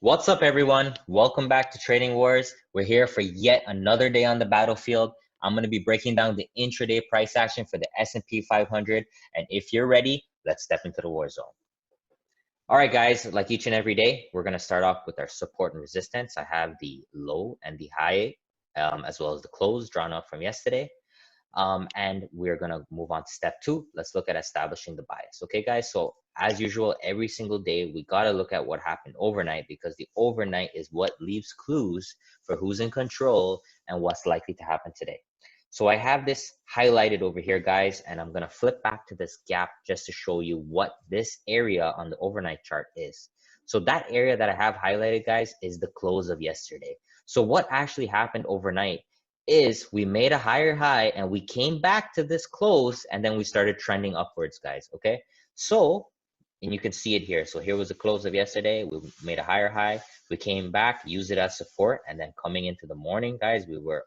What's up, everyone? Welcome back to Trading Wars. We're here for yet another day on the battlefield. I'm going to be breaking down the intraday price action for the S&P 500. And if you're ready, let's step into the war zone. All right, guys, like each and every day, we're going to start off with our support and resistance. I have the low and the high, as well as the close drawn up from yesterday. And we're going to move on to step 2. Let's look at establishing the bias. Okay, guys, so as usual, every single day, we got to look at what happened overnight, because the overnight is what leaves clues for who's in control and what's likely to happen today. So I have this highlighted over here, guys, and I'm going to flip back to this gap just to show you what this area on the overnight chart is. So that area that I have highlighted, guys, is the close of yesterday. So what actually happened overnight is we made a higher high and we came back to this close, and then we started trending upwards, guys. Okay, so, and you can see it here. So here was the close of yesterday. We made a higher high, we came back, used it as support, and then coming into the morning, guys, we were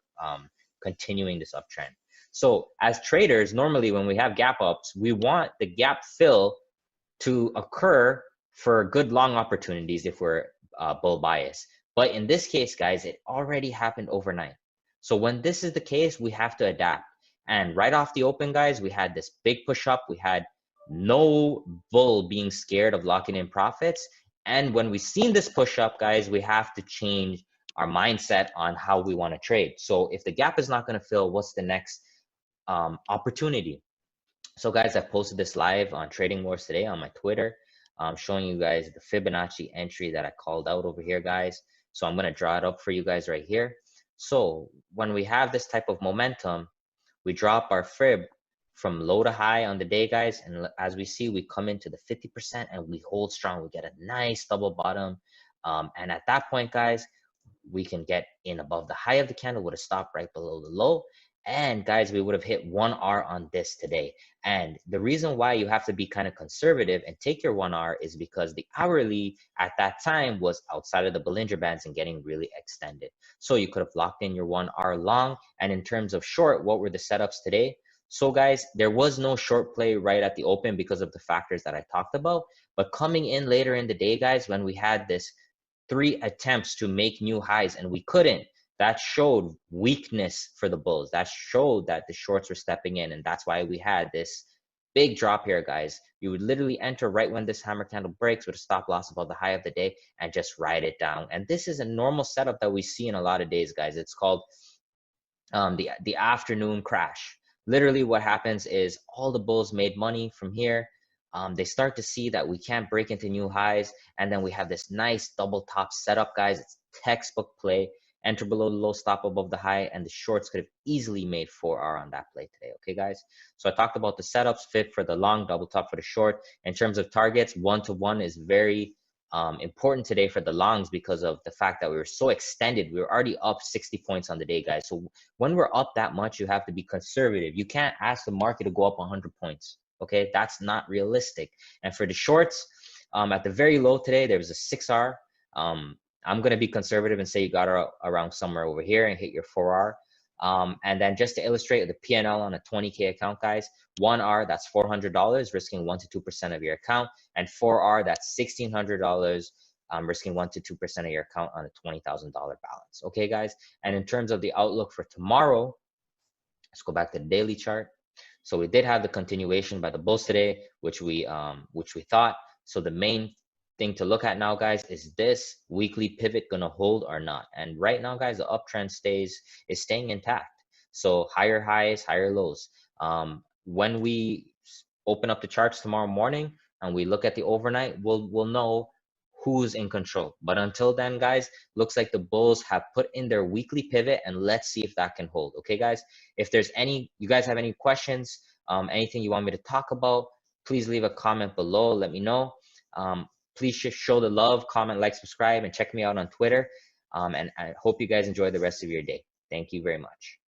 continuing this uptrend. So as traders, normally when we have gap ups, we want the gap fill to occur for good long opportunities if we're bull bias. But in this case, guys, it already happened overnight. So when this is the case, we have to adapt. And right off the open, guys, we had this big push up. We had no bull being scared of locking in profits. And when we've seen this push up, guys, we have to change our mindset on how we want to trade. So if the gap is not going to fill, what's the next opportunity? So guys, I posted this live on Trading Wars today on my Twitter, showing you guys the Fibonacci entry that I called out over here, guys. So I'm going to draw it up for you guys right here. So when we have this type of momentum, we drop our fib from low to high on the day, guys. And as we see, we come into the 50% and we hold strong. We get a nice double bottom. And at that point, guys, we can get in above the high of the candle with a stop right below the low. And guys, we would have hit 1R on this today. And the reason why you have to be kind of conservative and take your 1R is because the hourly at that time was outside of the Bollinger Bands and getting really extended. So you could have locked in your 1R long. And in terms of short, what were the setups today? So guys, there was no short play right at the open because of the factors that I talked about. But coming in later in the day, guys, when we had this 3 attempts to make new highs and we couldn't, that showed weakness for the bulls. That showed that the shorts were stepping in, and that's why we had this big drop here, guys. You would literally enter right when this hammer candle breaks with a stop loss above the high of the day and just ride it down. And this is a normal setup that we see in a lot of days, guys. It's called the afternoon crash. Literally what happens is all the bulls made money from here. They start to see that we can't break into new highs, and then we have this nice double top setup, guys. It's textbook play. Enter below the low, stop above the high, and the shorts could have easily made 4R on that play today. Okay, guys? So I talked about the setups, fit for the long, double top for the short. In terms of targets, 1-to-1 is very important today for the longs because of the fact that we were so extended. We were already up 60 points on the day, guys. So when we're up that much, you have to be conservative. You can't ask the market to go up 100 points. Okay, that's not realistic. And for the shorts, at the very low today, there was a 6R. I'm going to be conservative and say you got around somewhere over here and hit your 4R. And then just to illustrate the P&L on a 20K account, guys, 1R, that's $400, risking 1 to 2% of your account. And 4R, that's $1,600, risking 1 to 2% of your account on a $20,000 balance. Okay, guys? And in terms of the outlook for tomorrow, let's go back to the daily chart. So we did have the continuation by the bulls today, which we thought. So the main thing to look at now, guys, is this weekly pivot gonna hold or not? And right now, guys, the uptrend is staying intact. So higher highs, higher lows. When we open up the charts tomorrow morning and we look at the overnight, we'll know who's in control. But until then, guys, looks like the bulls have put in their weekly pivot, and let's see if that can hold. Okay, guys, if there's you guys have any questions, anything you want me to talk about, please leave a comment below. Let me know. Please show the love, comment, like, subscribe, and check me out on Twitter. And I hope you guys enjoy the rest of your day. Thank you very much.